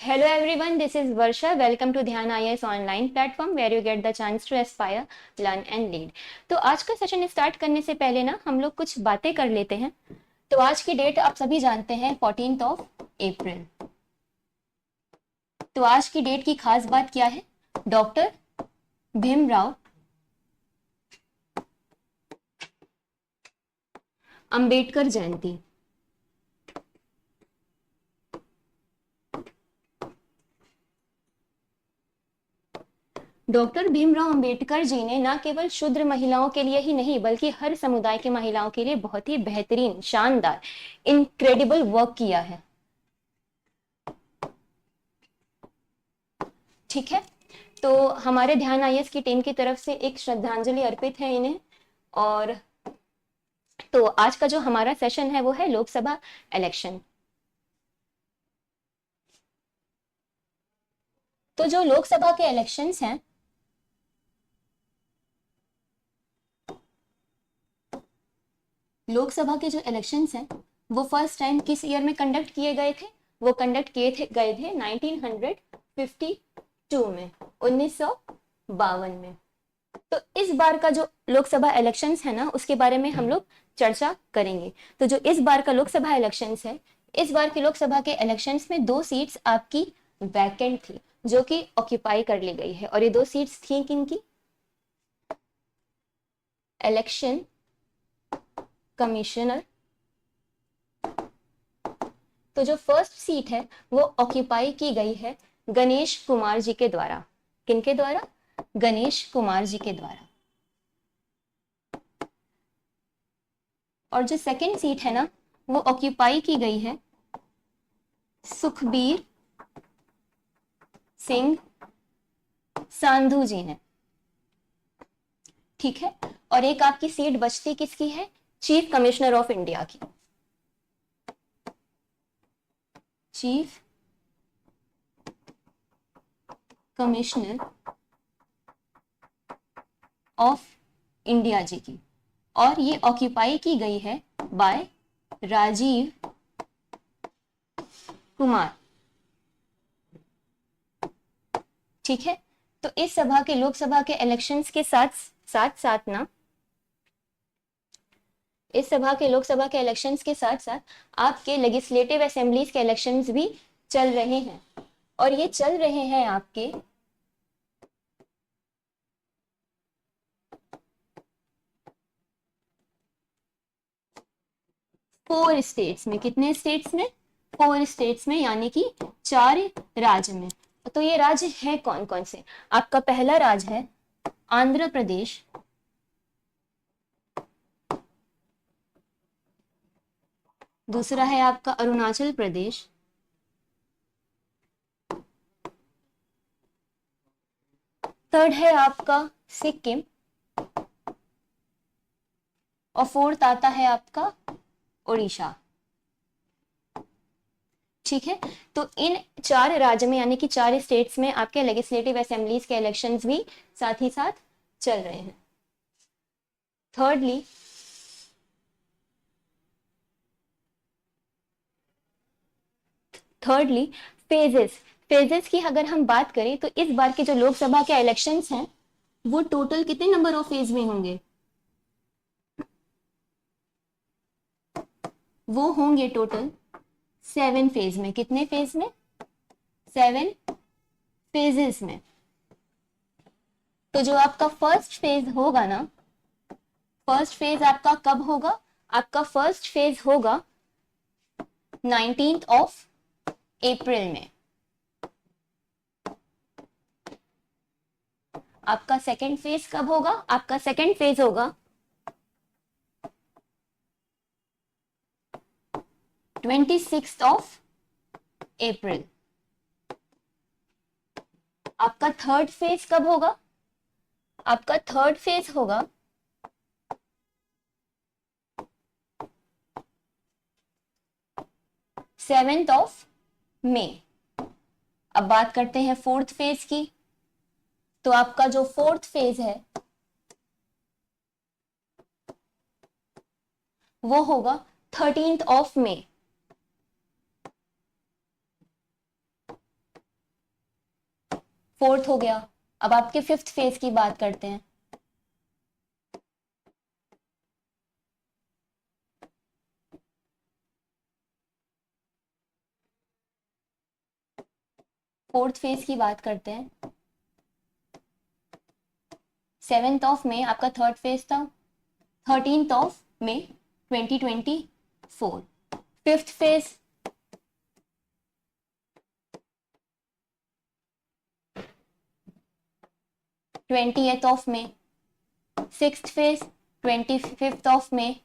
Hello everyone, this is Varsha. Welcome to ध्यान IAS online platform where you get the chance to aspire, learn and lead. तो आज का session start करने से पहले ना हम लोग कुछ बातें कर लेते हैं। तो आज की डेट आप सभी जानते हैं 14th ऑफ अप्रैल। तो आज की डेट की खास बात क्या है? डॉक्टर भीमराव अंबेडकर जयंती। डॉक्टर भीमराव अंबेडकर जी ने न केवल शूद्र महिलाओं के लिए ही नहीं बल्कि हर समुदाय की महिलाओं के लिए बहुत ही बेहतरीन, शानदार, इनक्रेडिबल वर्क किया है। ठीक है, तो हमारे ध्यान आईएएस की टीम की तरफ से एक श्रद्धांजलि अर्पित है इन्हें। और तो आज का जो हमारा सेशन है वो है लोकसभा इलेक्शन। तो जो लोकसभा के इलेक्शंस हैं, लोकसभा के जो इलेक्शंस हैं वो फर्स्ट टाइम किस ईयर में कंडक्ट किए गए थे? वो कंडक्ट गए थे 1952 में, 1952 में। तो इस बार का जो लोकसभा इलेक्शंस है ना, उसके बारे में हम लोग चर्चा करेंगे। तो जो इस बार का लोकसभा इलेक्शंस है, इस बार की लोकसभा के इलेक्शंस में 2 सीट्स आपकी वैकेंट थी जो कि ऑक्यूपाई कर ली गई है। और ये 2 सीट्स थी किनकी? Election commissioner. तो जो फर्स्ट सीट है वो ऑक्यूपाई की गई है गणेश कुमार जी के द्वारा। किनके द्वारा? गणेश कुमार जी के द्वारा। और जो सेकंड सीट है ना, वो ऑक्यूपाई की गई है सुखबीर सिंह सांधू जी ने। ठीक है, और एक आपकी सीट बचती किसकी है? चीफ कमिश्नर ऑफ इंडिया की। चीफ कमिश्नर ऑफ इंडिया जी की। और ये ऑक्यूपाई की गई है बाय राजीव कुमार। ठीक है, तो इस सभा के लोकसभा के इलेक्शंस के साथ साथ ना, इस सभा के लोकसभा के इलेक्शंस के साथ साथ आपके लेजिस्लेटिव असेंबलीज के इलेक्शंस भी चल रहे हैं। और ये चल रहे हैं आपके 4 स्टेट्स में। कितने स्टेट्स में? 4 स्टेट्स में, यानी कि 4 राज्य में। तो ये राज्य है कौन कौन से? आपका पहला राज्य है आंध्र प्रदेश, दूसरा है आपका अरुणाचल प्रदेश, थर्ड है आपका सिक्किम, और फोर्थ आता है आपका उड़ीसा। ठीक है, तो इन 4 राज्य में यानी कि 4 स्टेट्स में आपके लेजिस्लेटिव असेंबलीज के इलेक्शंस भी साथ ही साथ चल रहे हैं। थर्डली फेजेस की अगर हम बात करें तो इस बार के जो लोकसभा के इलेक्शंस हैं वो टोटल कितने नंबर ऑफ फेज में होंगे? वो होंगे टोटल 7 फेज में। कितने फेज में? 7 फेजेस में। तो जो आपका फर्स्ट फेज होगा ना, फर्स्ट फेज आपका कब होगा? आपका फर्स्ट फेज होगा 19th ऑफ अप्रैल में। आपका सेकेंड फेज कब होगा? आपका सेकेंड फेज होगा 26th ऑफ अप्रैल। आपका थर्ड फेज कब होगा? आपका थर्ड फेज होगा 7th ऑफ मई। अब बात करते हैं फोर्थ फेज की। तो आपका जो फोर्थ फेज है वो होगा 13th ऑफ मई। फोर्थ हो गया। अब आपके फिफ्थ फेज की बात करते हैं। फोर्थ फेज की बात करते हैं। 7th ऑफ मई आपका थर्ड फेज था। 13th of May 2024 fifth phase. 20th of May. Sixth phase 25th of May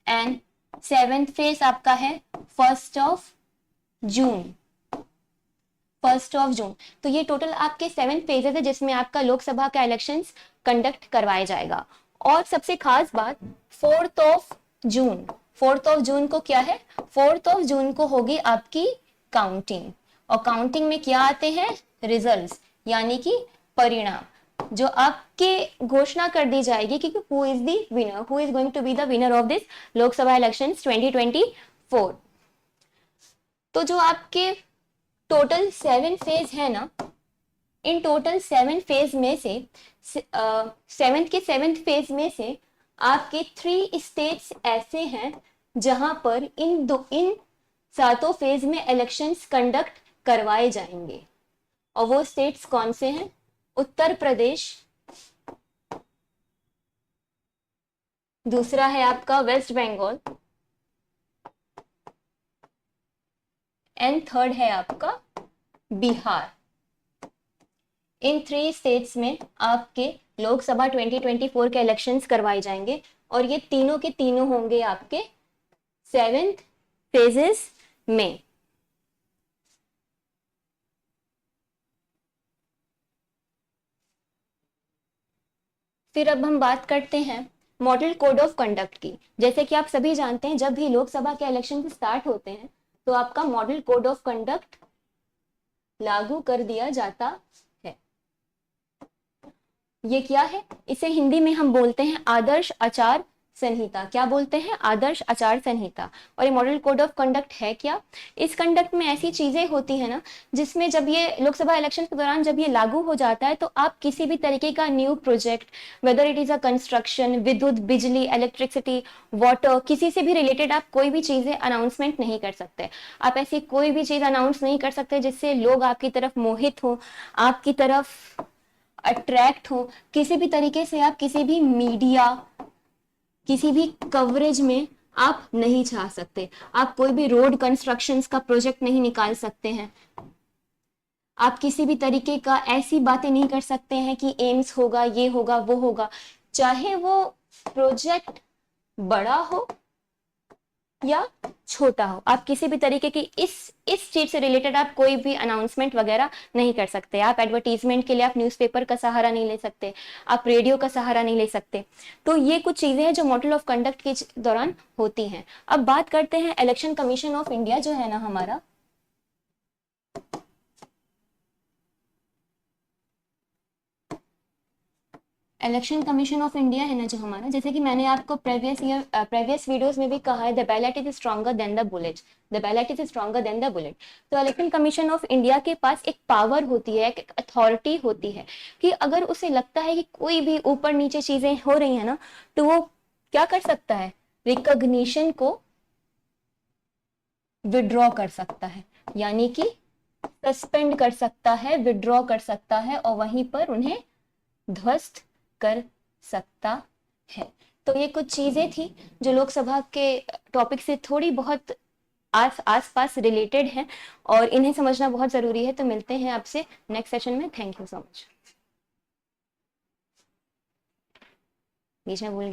and seventh phase आपका है 1 जून। तो ये टोटल आपके 7 फेजेस है जिसमें आपका लोकसभा का इलेक्शंस कंडक्ट करवाया जाएगा। और सबसे खास बात 4th ऑफ जून को क्या है, 4th ऑफ जून को होगी आपकी काउंटिंग। और काउंटिंग में क्या आते हैं, रिजल्ट्स, यानी कि परिणाम, जो आपके घोषणा कर दी जाएगी कि who is the winner, who is going to be the winner of this Lok Sabha elections 2024। तो जो आपके टोटल 7 फेज है ना, इन टोटल 7 फेज में से 7th फेज में से आपके 3 स्टेट्स ऐसे हैं जहां पर इन सातों फेज में इलेक्शंस कंडक्ट करवाए जाएंगे। और वो स्टेट्स कौन से हैं, उत्तर प्रदेश, दूसरा है आपका वेस्ट बंगाल एंड थर्ड है आपका बिहार। इन 3 स्टेट्स में आपके लोकसभा 2024 के इलेक्शंस करवाए जाएंगे और ये तीनों के तीनों होंगे आपके 7th फेजेस में। फिर अब हम बात करते हैं मॉडल कोड ऑफ कंडक्ट की। जैसे कि आप सभी जानते हैं, जब भी लोकसभा के इलेक्शन स्टार्ट होते हैं तो आपका मॉडल कोड ऑफ कंडक्ट लागू कर दिया जाता है। ये क्या है, इसे हिंदी में हम बोलते हैं आदर्श आचार संहिता। क्या बोलते हैं, आदर्श आचार संहिता। और ये मॉडल कोड ऑफ कंडक्ट है क्या, इस कंडक्ट में ऐसी चीजें होती है ना जिसमें जब ये लोकसभा इलेक्शन के दौरान जब ये लागू हो जाता है तो आप किसी भी तरीके का new project, whether it is a construction, विद्युत, बिजली, इलेक्ट्रिसिटी, वाटर, किसी से भी रिलेटेड आप कोई भी चीजें अनाउंसमेंट नहीं कर सकते। आप ऐसी कोई भी चीज अनाउंस नहीं कर सकते जिससे लोग आपकी तरफ मोहित हो, आपकी तरफ अट्रैक्ट हो। किसी भी तरीके से आप किसी भी मीडिया, किसी भी कवरेज में आप नहीं चाह सकते। आप कोई भी रोड कंस्ट्रक्शंस का प्रोजेक्ट नहीं निकाल सकते हैं। आप किसी भी तरीके का ऐसी बातें नहीं कर सकते हैं कि एम्स होगा, ये होगा, वो होगा, चाहे वो प्रोजेक्ट बड़ा हो या छोटा हो। आप किसी भी तरीके की इस चीज से रिलेटेड आप कोई भी अनाउंसमेंट वगैरह नहीं कर सकते। आप एडवर्टीजमेंट के लिए आप न्यूज़पेपर का सहारा नहीं ले सकते, आप रेडियो का सहारा नहीं ले सकते। तो ये कुछ चीजें हैं जो मॉडल ऑफ कंडक्ट के दौरान होती हैं। अब बात करते हैं इलेक्शन कमीशन ऑफ इंडिया जो है ना हमारा, इलेक्शन कमीशन ऑफ इंडिया है ना जो हमारा, जैसे कि मैंने आपको प्रीवियस वीडियोस में भी कहा है, the ballot is stronger than the bullet, the ballot is stronger than the bullet. तो इलेक्शन कमीशन ऑफ इंडिया के पास एक पावर होती है, एक अथॉरिटी होती है कि अगर उसे लगता है कि कोई भी ऊपर नीचे चीजें हो रही है ना, तो वो क्या कर सकता है, रिकॉग्निशन को विड्रॉ कर सकता है, यानी कि सस्पेंड कर सकता है, विड्रॉ कर सकता है और वहीं पर उन्हें ध्वस्त कर सकता है। तो ये कुछ चीजें थी जो लोकसभा के टॉपिक से थोड़ी बहुत आस पास रिलेटेड हैं और इन्हें समझना बहुत जरूरी है। तो मिलते हैं आपसे नेक्स्ट सेशन में। Thank you so much. बीच में भूल